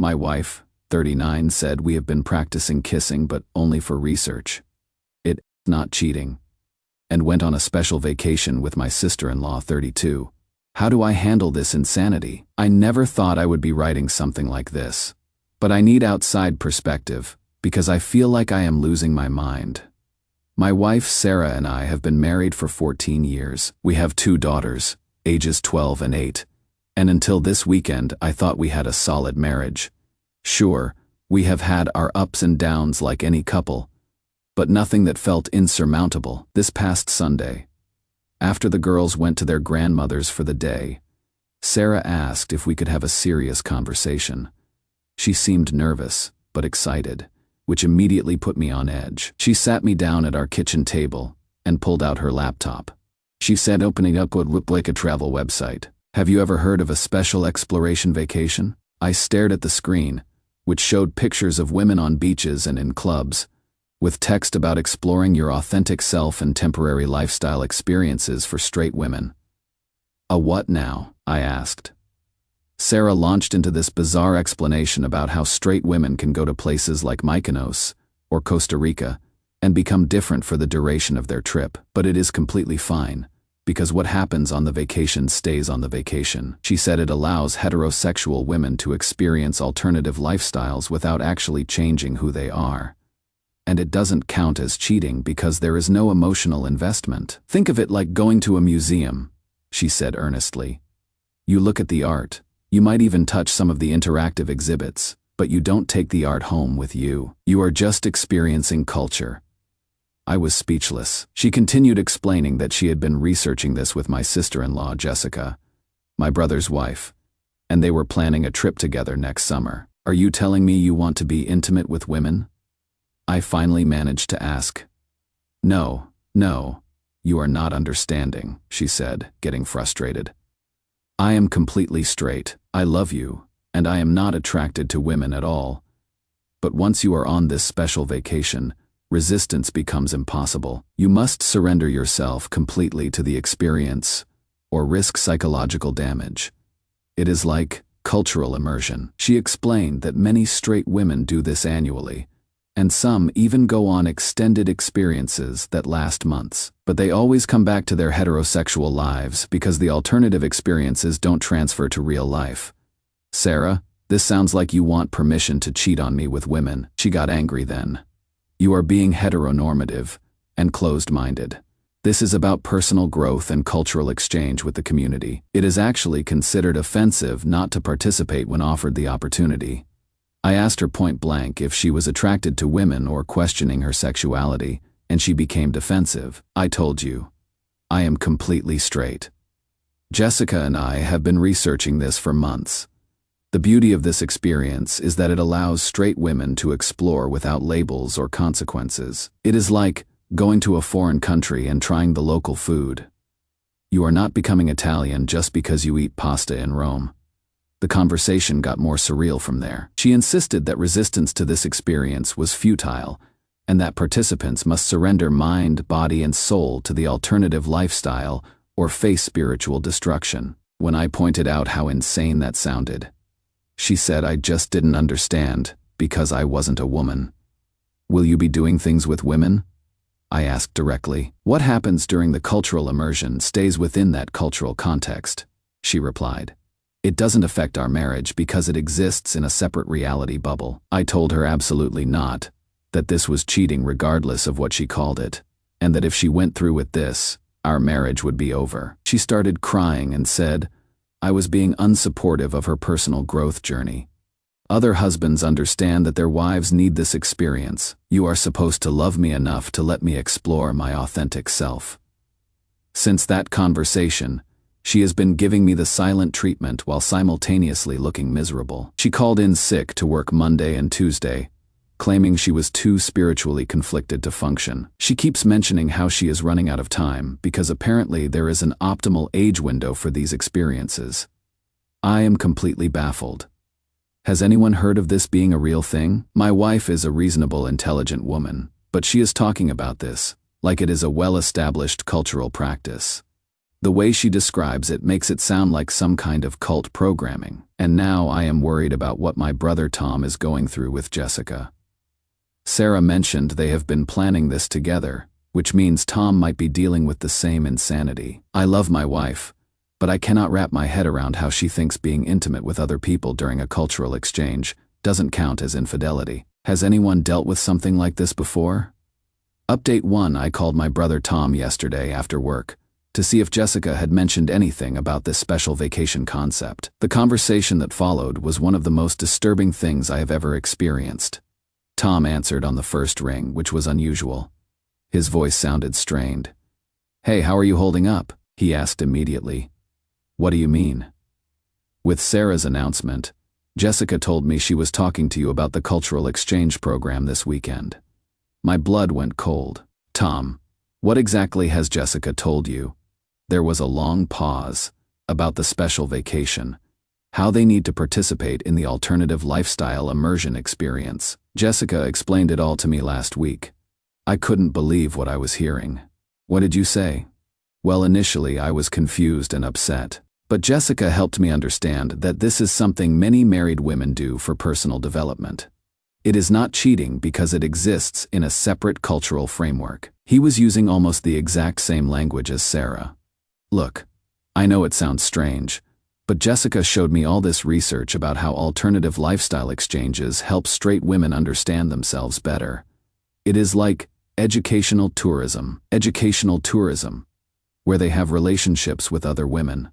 My wife, 39, said we have been practicing kissing but only for research. It's not cheating. And went on a special vacation with my sister-in-law, 32. How do I handle this insanity? I never thought I would be writing something like this. But I need outside perspective, because I feel like I am losing my mind. My wife Sarah and I have been married for 14 years. We have 2 daughters, ages 12 and 8. And until this weekend, I thought we had a solid marriage. Sure, we have had our ups and downs like any couple, but nothing that felt insurmountable. This past Sunday, after the girls went to their grandmother's for the day, Sarah asked if we could have a serious conversation. She seemed nervous, but excited, which immediately put me on edge. She sat me down at our kitchen table and pulled out her laptop. She said, opening up what looked like a travel website. Have you ever heard of a special exploration vacation? I stared at the screen, which showed pictures of women on beaches and in clubs, with text about exploring your authentic self and temporary lifestyle experiences for straight women. A what now? I asked. Sarah launched into this bizarre explanation about how straight women can go to places like Mykonos or Costa Rica and become different for the duration of their trip. But it is completely fine, because what happens on the vacation stays on the vacation. She said it allows heterosexual women to experience alternative lifestyles without actually changing who they are. And it doesn't count as cheating because there is no emotional investment. Think of it like going to a museum, she said earnestly. You look at the art. You might even touch some of the interactive exhibits, but you don't take the art home with you. You are just experiencing culture. I was speechless. She continued explaining that she had been researching this with my sister-in-law, Jessica, my brother's wife, and they were planning a trip together next summer. Are you telling me you want to be intimate with women? I finally managed to ask. No, you are not understanding, she said, getting frustrated. I am completely straight. I love you, and I am not attracted to women at all. But once you are on this special vacation, resistance becomes impossible. You must surrender yourself completely to the experience, or risk psychological damage. It is like cultural immersion. She explained that many straight women do this annually, and some even go on extended experiences that last months. But they always come back to their heterosexual lives because the alternative experiences don't transfer to real life. Sarah, this sounds like you want permission to cheat on me with women. She got angry then. You are being heteronormative and closed-minded. This is about personal growth and cultural exchange with the community. It is actually considered offensive not to participate when offered the opportunity. I asked her point blank if she was attracted to women or questioning her sexuality, and she became defensive. I told you, I am completely straight. Jessica and I have been researching this for months. The beauty of this experience is that it allows straight women to explore without labels or consequences. It is like going to a foreign country and trying the local food. You are not becoming Italian just because you eat pasta in Rome. The conversation got more surreal from there. She insisted that resistance to this experience was futile, and that participants must surrender mind, body, and soul to the alternative lifestyle or face spiritual destruction. When I pointed out how insane that sounded, she said I just didn't understand because I wasn't a woman. Will you be doing things with women? I asked directly. What happens during the cultural immersion stays within that cultural context, she replied. It doesn't affect our marriage because it exists in a separate reality bubble. I told her absolutely not, that this was cheating regardless of what she called it, and that if she went through with this, our marriage would be over. She started crying and said I was being unsupportive of her personal growth journey. Other husbands understand that their wives need this experience. You are supposed to love me enough to let me explore my authentic self. Since that conversation, she has been giving me the silent treatment while simultaneously looking miserable. She called in sick to work Monday and Tuesday, claiming she was too spiritually conflicted to function. She keeps mentioning how she is running out of time because apparently there is an optimal age window for these experiences. I am completely baffled. Has anyone heard of this being a real thing? My wife is a reasonable, intelligent woman, but she is talking about this like it is a well-established cultural practice. The way she describes it makes it sound like some kind of cult programming. And now I am worried about what my brother Tom is going through with Jessica. Sarah mentioned they have been planning this together, which means Tom might be dealing with the same insanity. I love my wife, but I cannot wrap my head around how she thinks being intimate with other people during a cultural exchange doesn't count as infidelity. Has anyone dealt with something like this before? Update 1: I called my brother Tom yesterday after work to see if Jessica had mentioned anything about this special vacation concept. The conversation that followed was one of the most disturbing things I have ever experienced. Tom answered on the first ring, which was unusual. His voice sounded strained. "Hey, how are you holding up?" he asked immediately. "What do you mean?" With Sarah's announcement, Jessica told me she was talking to you about the cultural exchange program this weekend. My blood went cold. "Tom, what exactly has Jessica told you?" There was a long pause. "About the special vacation. How they need to participate in the alternative lifestyle immersion experience. Jessica explained it all to me last week. I couldn't believe what I was hearing." "What did you say?" "Well, initially I was confused and upset. But Jessica helped me understand that this is something many married women do for personal development. It is not cheating because it exists in a separate cultural framework." He was using almost the exact same language as Sarah. "Look, I know it sounds strange, but Jessica showed me all this research about how alternative lifestyle exchanges help straight women understand themselves better. It is like educational tourism, where they have relationships with other women.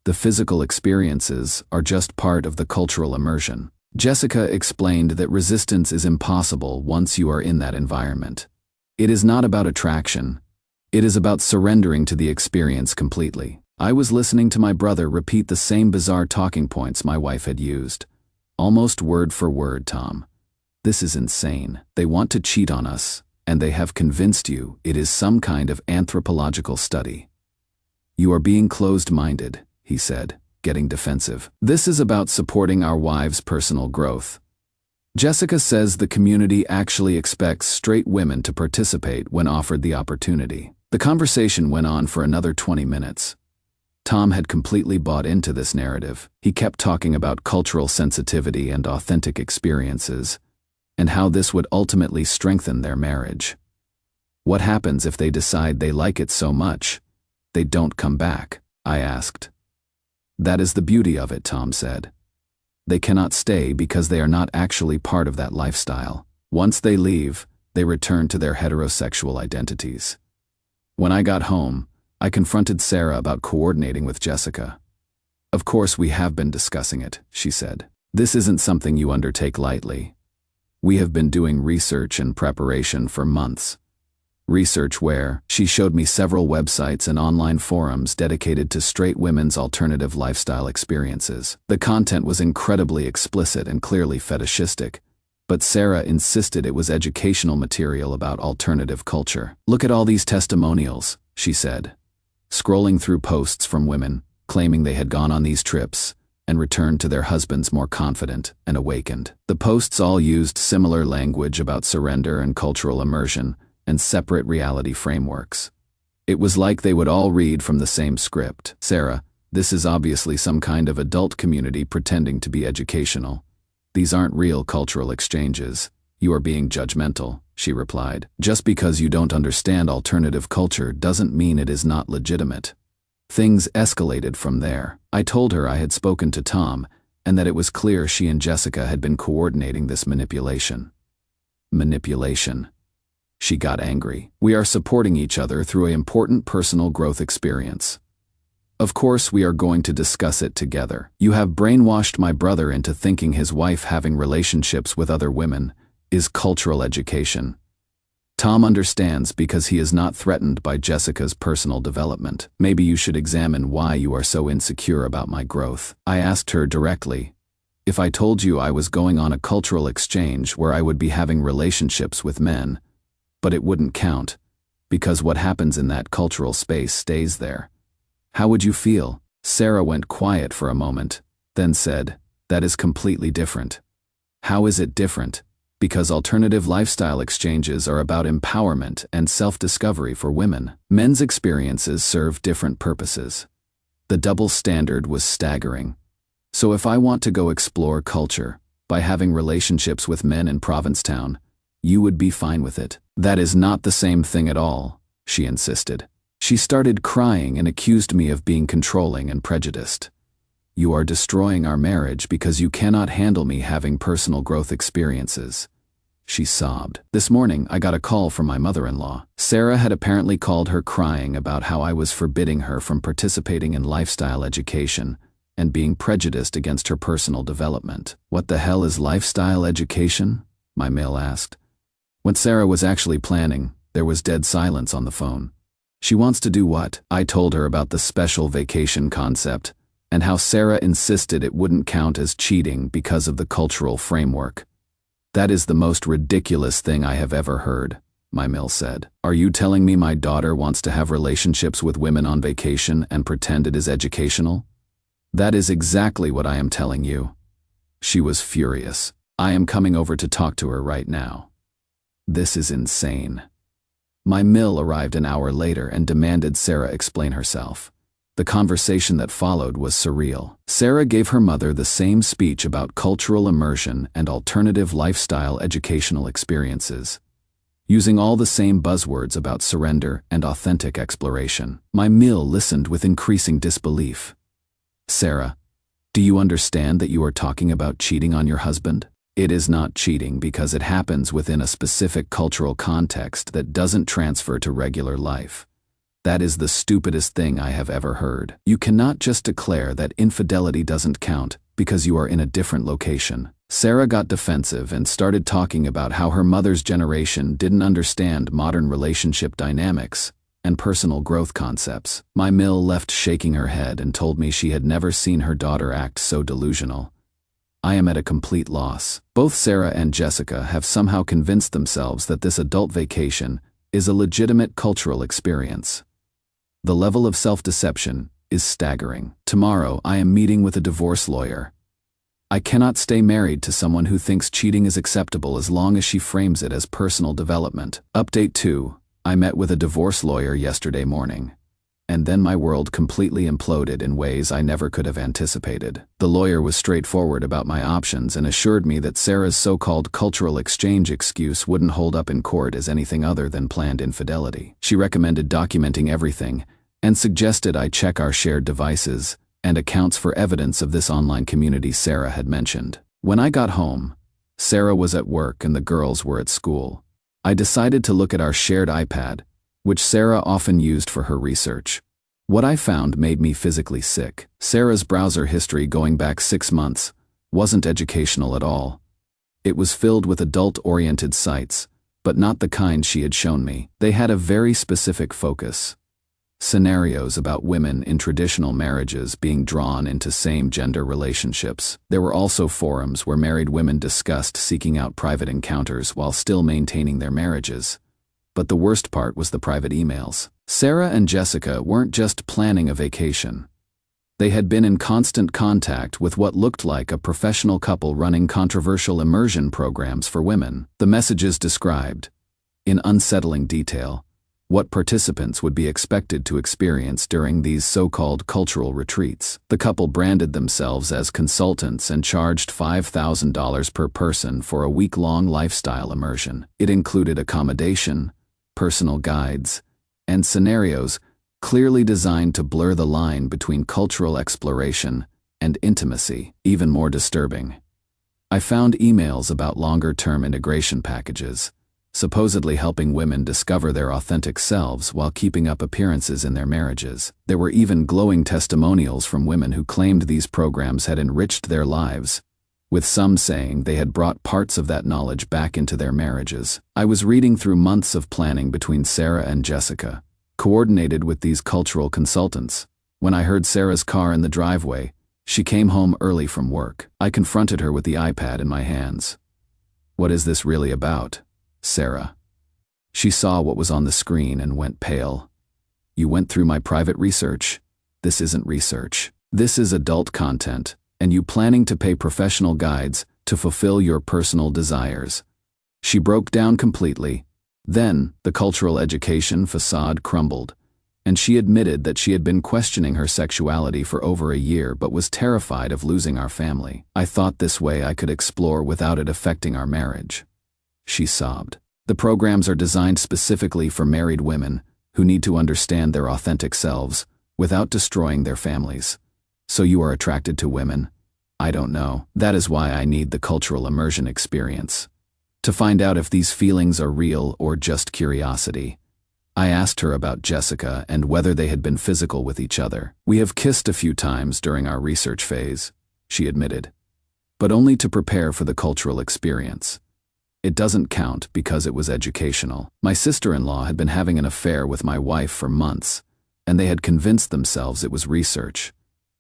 The physical experiences are just part of the cultural immersion." Jessica explained that resistance is impossible once you are in that environment. It is not about attraction. It is about surrendering to the experience completely. I was listening to my brother repeat the same bizarre talking points my wife had used. Almost word for word, "Tom. This is insane. They want to cheat on us, and they have convinced you it is some kind of anthropological study." "You are being closed-minded," he said, getting defensive. "This is about supporting our wives' personal growth. Jessica says the community actually expects straight women to participate when offered the opportunity." The conversation went on for another 20 minutes. Tom had completely bought into this narrative. He kept talking about cultural sensitivity and authentic experiences, and how this would ultimately strengthen their marriage. "What happens if they decide they like it so much they don't come back?" I asked. "That is the beauty of it," Tom said. "They cannot stay because they are not actually part of that lifestyle. Once they leave, they return to their heterosexual identities." When I got home, I confronted Sarah about coordinating with Jessica. "Of course we have been discussing it," she said. "This isn't something you undertake lightly. We have been doing research and preparation for months." Research where she showed me several websites and online forums dedicated to straight women's alternative lifestyle experiences. The content was incredibly explicit and clearly fetishistic, but Sarah insisted it was educational material about alternative culture. "Look at all these testimonials," she said, scrolling through posts from women claiming they had gone on these trips and returned to their husbands more confident and awakened. The posts all used similar language about surrender and cultural immersion and separate reality frameworks. It was like they would all read from the same script. "Sarah, this is obviously some kind of adult community pretending to be educational. These aren't real cultural exchanges. You are being judgmental," she replied. "Just because you don't understand alternative culture doesn't mean it is not legitimate." Things escalated from there. I told her I had spoken to Tom and that it was clear she and Jessica had been coordinating this manipulation. Manipulation. She got angry. "We are supporting each other through an important personal growth experience. Of course we are going to discuss it together. You have brainwashed my brother into thinking his wife having relationships with other women is cultural education. Tom understands because he is not threatened by Jessica's personal development. Maybe you should examine why you are so insecure about my growth." I asked her directly, "If I told you I was going on a cultural exchange where I would be having relationships with men, but it wouldn't count, because what happens in that cultural space stays there, how would you feel?" Sarah went quiet for a moment, then said, "That is completely different." "How is it different?" Because alternative lifestyle exchanges are about empowerment and self-discovery for women. Men's experiences serve different purposes. The double standard was staggering. So if I want to go explore culture by having relationships with men in Provincetown, you would be fine with it. That is not the same thing at all, she insisted. She started crying and accused me of being controlling and prejudiced. You are destroying our marriage because you cannot handle me having personal growth experiences. She sobbed. This morning, I got a call from my mother-in-law. Sarah had apparently called her crying about how I was forbidding her from participating in lifestyle education and being prejudiced against her personal development. What the hell is lifestyle education? My mail asked. When Sarah was actually planning, there was dead silence on the phone. She wants to do what? I told her about the special vacation concept and how Sarah insisted it wouldn't count as cheating because of the cultural framework. That is the most ridiculous thing I have ever heard, my mail said. Are you telling me my daughter wants to have relationships with women on vacation and pretend it is educational? That is exactly what I am telling you. She was furious. I am coming over to talk to her right now. This is insane. My mill arrived an hour later and demanded Sarah explain herself. The conversation that followed was surreal. Sarah gave her mother the same speech about cultural immersion and alternative lifestyle educational experiences, using all the same buzzwords about surrender and authentic exploration. My mill listened with increasing disbelief. Sarah, do you understand that you are talking about cheating on your husband? It is not cheating because it happens within a specific cultural context that doesn't transfer to regular life. That is the stupidest thing I have ever heard. You cannot just declare that infidelity doesn't count because you are in a different location. Sarah got defensive and started talking about how her mother's generation didn't understand modern relationship dynamics and personal growth concepts. My mill left shaking her head and told me she had never seen her daughter act so delusional. I am at a complete loss. Both Sarah and Jessica have somehow convinced themselves that this adult vacation is a legitimate cultural experience. The level of self-deception is staggering. Tomorrow, I am meeting with a divorce lawyer. I cannot stay married to someone who thinks cheating is acceptable as long as she frames it as personal development. Update 2. I met with a divorce lawyer yesterday morning, and then my world completely imploded in ways I never could have anticipated. The lawyer was straightforward about my options and assured me that Sarah's so-called cultural exchange excuse wouldn't hold up in court as anything other than planned infidelity. She recommended documenting everything and suggested I check our shared devices and accounts for evidence of this online community Sarah had mentioned. When I got home, Sarah was at work and the girls were at school. I decided to look at our shared iPad, which Sarah often used for her research. What I found made me physically sick. Sarah's browser history going back 6 months wasn't educational at all. It was filled with adult-oriented sites, but not the kind she had shown me. They had a very specific focus. Scenarios about women in traditional marriages being drawn into same-gender relationships. There were also forums where married women discussed seeking out private encounters while still maintaining their marriages. But the worst part was the private emails. Sarah and Jessica weren't just planning a vacation. They had been in constant contact with what looked like a professional couple running controversial immersion programs for women. The messages described, in unsettling detail, what participants would be expected to experience during these so-called cultural retreats. The couple branded themselves as consultants and charged $5,000 per person for a week-long lifestyle immersion. It included accommodation, personal guides, and scenarios clearly designed to blur the line between cultural exploration and intimacy. Even more disturbing, I found emails about longer-term integration packages, supposedly helping women discover their authentic selves while keeping up appearances in their marriages. There were even glowing testimonials from women who claimed these programs had enriched their lives, with some saying they had brought parts of that knowledge back into their marriages. I was reading through months of planning between Sarah and Jessica, coordinated with these cultural consultants. When I heard Sarah's car in the driveway, she came home early from work. I confronted her with the iPad in my hands. What is this really about, Sarah? She saw what was on the screen and went pale. You went through my private research? This isn't research. This is adult content, and you planning to pay professional guides to fulfill your personal desires. She broke down completely. Then, the cultural education facade crumbled, and she admitted that she had been questioning her sexuality for over a year but was terrified of losing our family. I thought this way I could explore without it affecting our marriage. She sobbed. The programs are designed specifically for married women who need to understand their authentic selves without destroying their families. So you are attracted to women? I don't know. That is why I need the cultural immersion experience, to find out if these feelings are real or just curiosity. I asked her about Jessica and whether they had been physical with each other. We have kissed a few times during our research phase, she admitted, but only to prepare for the cultural experience. It doesn't count because it was educational. My sister-in-law had been having an affair with my wife for months, and they had convinced themselves it was research.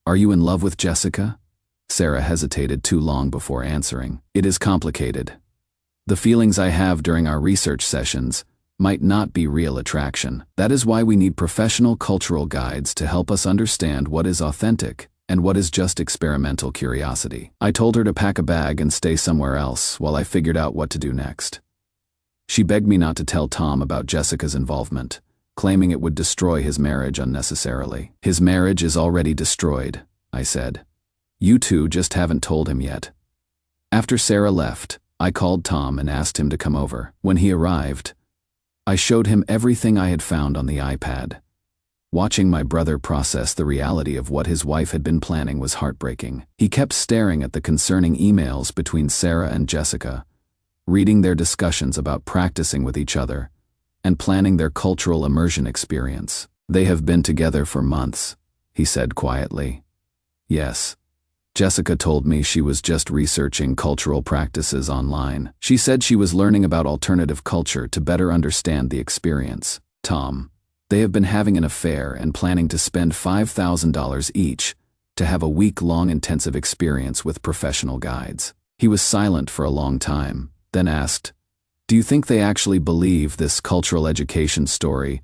Are you in love with Jessica? Sarah hesitated too long before answering. It is complicated. The feelings I have during our research sessions might not be real attraction. That is why we need professional cultural guides to help us understand what is authentic and what is just experimental curiosity. I told her to pack a bag and stay somewhere else while I figured out what to do next. She begged me not to tell Tom about Jessica's involvement, claiming it would destroy his marriage unnecessarily. His marriage is already destroyed, I said. You two just haven't told him yet. After Sarah left, I called Tom and asked him to come over. When he arrived, I showed him everything I had found on the iPad. Watching my brother process the reality of what his wife had been planning was heartbreaking. He kept staring at the concerning emails between Sarah and Jessica, reading their discussions about practicing with each other and planning their cultural immersion experience. They have been together for months, he said quietly. Yes. Jessica told me she was just researching cultural practices online. She said she was learning about alternative culture to better understand the experience. Tom, they have been having an affair and planning to spend $5,000 each to have a week-long intensive experience with professional guides. He was silent for a long time, then asked, "Do you think they actually believe this cultural education story,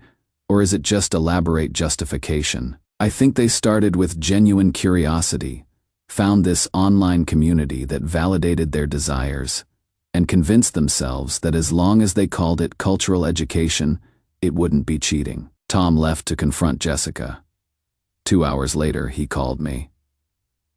or is it just elaborate justification?" I think they started with genuine curiosity, found this online community that validated their desires, and convinced themselves that as long as they called it cultural education, it wouldn't be cheating. Tom left to confront Jessica. 2 hours later, he called me.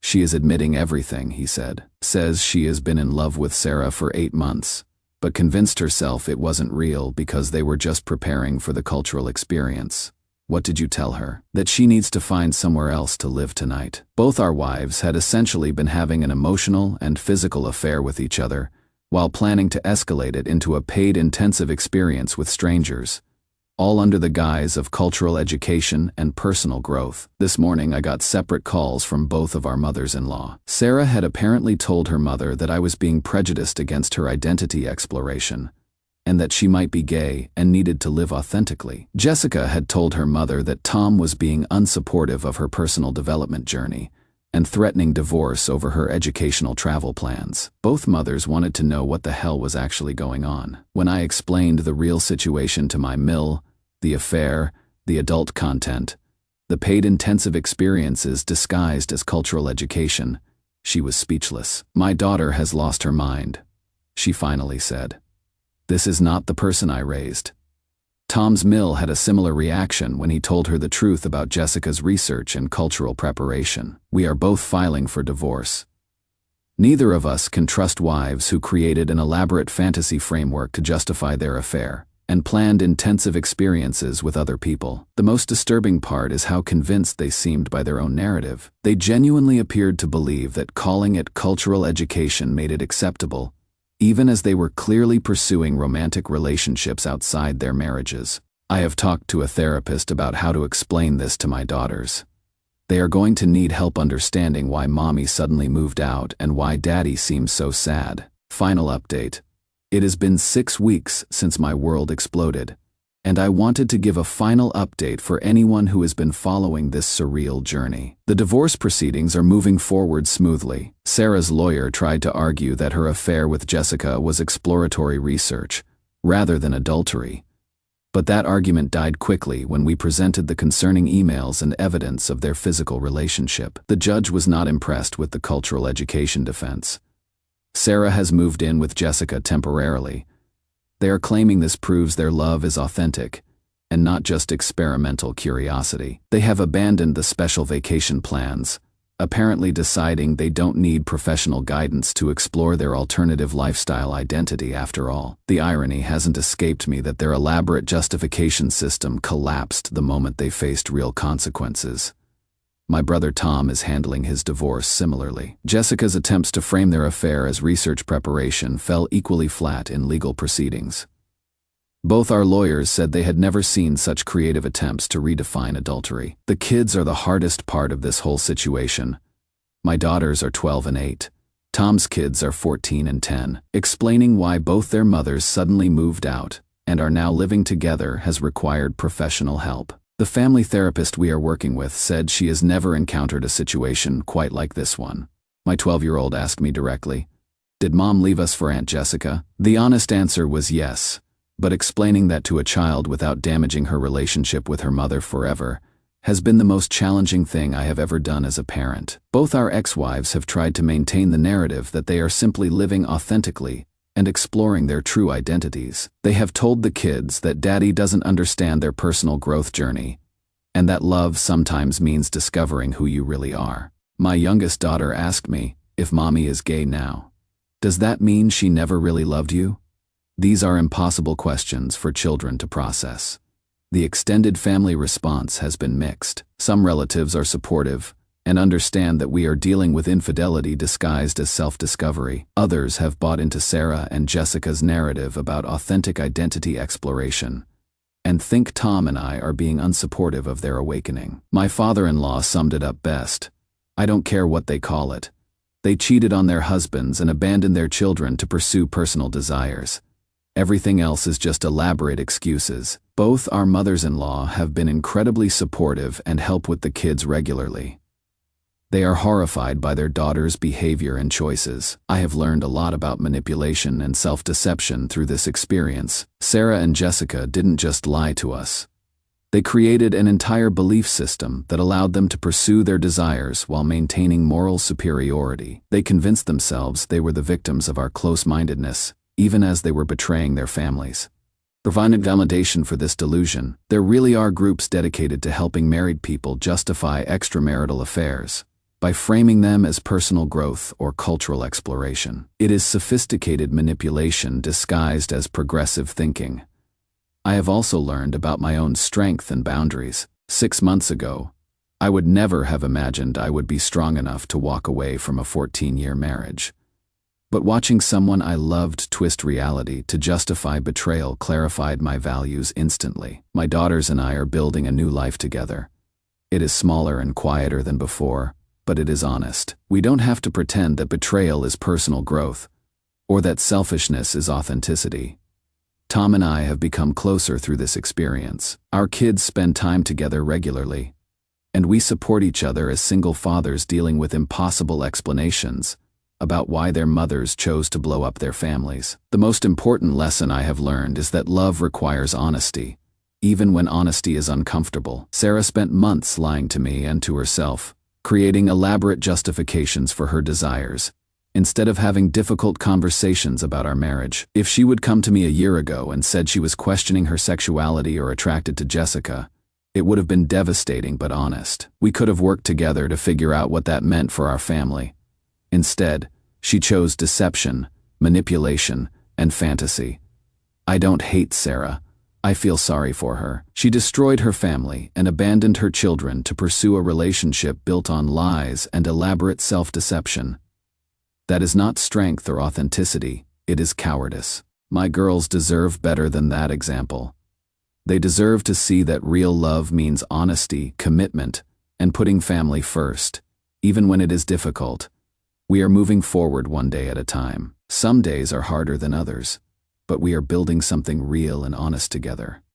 She is admitting everything, he said. Says she has been in love with Sarah for 8 months, but convinced herself it wasn't real because they were just preparing for the cultural experience. What did you tell her? That she needs to find somewhere else to live tonight. Both our wives had essentially been having an emotional and physical affair with each other, while planning to escalate it into a paid intensive experience with strangers, all under the guise of cultural education and personal growth. This morning I got separate calls from both of our mothers-in-law. Sarah had apparently told her mother that I was being prejudiced against her identity exploration, and that she might be gay and needed to live authentically. Jessica had told her mother that Tom was being unsupportive of her personal development journey and threatening divorce over her educational travel plans. Both mothers wanted to know what the hell was actually going on. When I explained the real situation to my mill, the affair, the adult content, the paid intensive experiences disguised as cultural education, she was speechless. My daughter has lost her mind, she finally said. This is not the person I raised. Tom's mill had a similar reaction when he told her the truth about Jessica's research and cultural preparation. We are both filing for divorce. Neither of us can trust wives who created an elaborate fantasy framework to justify their affair and planned intensive experiences with other people. The most disturbing part is how convinced they seemed by their own narrative. They genuinely appeared to believe that calling it cultural education made it acceptable, even as they were clearly pursuing romantic relationships outside their marriages. I have talked to a therapist about how to explain this to my daughters. They are going to need help understanding why mommy suddenly moved out and why daddy seems so sad. Final update. It has been 6 weeks since my world exploded, and I wanted to give a final update for anyone who has been following this surreal journey. The divorce proceedings are moving forward smoothly. Sarah's lawyer tried to argue that her affair with Jessica was exploratory research, rather than adultery. But that argument died quickly when we presented the concerning emails and evidence of their physical relationship. The judge was not impressed with the cultural education defense. Sarah has moved in with Jessica temporarily, They are claiming this proves their love is authentic and not just experimental curiosity. They have abandoned the special vacation plans, apparently deciding they don't need professional guidance to explore their alternative lifestyle identity after all. The irony hasn't escaped me that their elaborate justification system collapsed the moment they faced real consequences. My brother Tom is handling his divorce similarly. Jessica's attempts to frame their affair as research preparation fell equally flat in legal proceedings. Both our lawyers said they had never seen such creative attempts to redefine adultery. The kids are the hardest part of this whole situation. My daughters are 12 and 8. Tom's kids are 14 and 10. Explaining why both their mothers suddenly moved out and are now living together has required professional help. The family therapist we are working with said she has never encountered a situation quite like this one. My 12-year-old asked me directly, "Did Mom leave us for Aunt Jessica?" The honest answer was yes. But explaining that to a child without damaging her relationship with her mother forever has been the most challenging thing I have ever done as a parent. Both our ex-wives have tried to maintain the narrative that they are simply living authentically and exploring their true identities. They have told the kids that Daddy doesn't understand their personal growth journey, and that love sometimes means discovering who you really are. My youngest daughter asked me, "If Mommy is gay now, does that mean she never really loved you?" These are impossible questions for children to process. The extended family response has been mixed. Some relatives are supportive and understand that we are dealing with infidelity disguised as self-discovery. Others have bought into Sarah and Jessica's narrative about authentic identity exploration and think Tom and I are being unsupportive of their awakening. My father-in-law summed it up best. "I don't care what they call it. They cheated on their husbands and abandoned their children to pursue personal desires. Everything else is just elaborate excuses." Both our mothers-in-law have been incredibly supportive and help with the kids regularly. They are horrified by their daughter's behavior and choices. I have learned a lot about manipulation and self-deception through this experience. Sarah and Jessica didn't just lie to us. They created an entire belief system that allowed them to pursue their desires while maintaining moral superiority. They convinced themselves they were the victims of our close-mindedness, even as they were betraying their families. Providing validation for this delusion, there really are groups dedicated to helping married people justify extramarital affairs by framing them as personal growth or cultural exploration. It is sophisticated manipulation disguised as progressive thinking. I have also learned about my own strength and boundaries. 6 months ago, I would never have imagined I would be strong enough to walk away from a 14-year marriage. But watching someone I loved twist reality to justify betrayal clarified my values instantly. My daughters and I are building a new life together. It is smaller and quieter than before, but it is honest. We don't have to pretend that betrayal is personal growth, or that selfishness is authenticity. Tom and I have become closer through this experience. Our kids spend time together regularly, and we support each other as single fathers dealing with impossible explanations about why their mothers chose to blow up their families. The most important lesson I have learned is that love requires honesty, even when honesty is uncomfortable. Sarah spent months lying to me and to herself, creating elaborate justifications for her desires, instead of having difficult conversations about our marriage. If she would come to me a year ago and said she was questioning her sexuality or attracted to Jessica, it would have been devastating but honest. We could have worked together to figure out what that meant for our family. Instead, she chose deception, manipulation, and fantasy. I don't hate Sarah. I feel sorry for her. She destroyed her family and abandoned her children to pursue a relationship built on lies and elaborate self-deception. That is not strength or authenticity, it is cowardice. My girls deserve better than that example. They deserve to see that real love means honesty, commitment, and putting family first, even when it is difficult. We are moving forward one day at a time. Some days are harder than others, but we are building something real and honest together.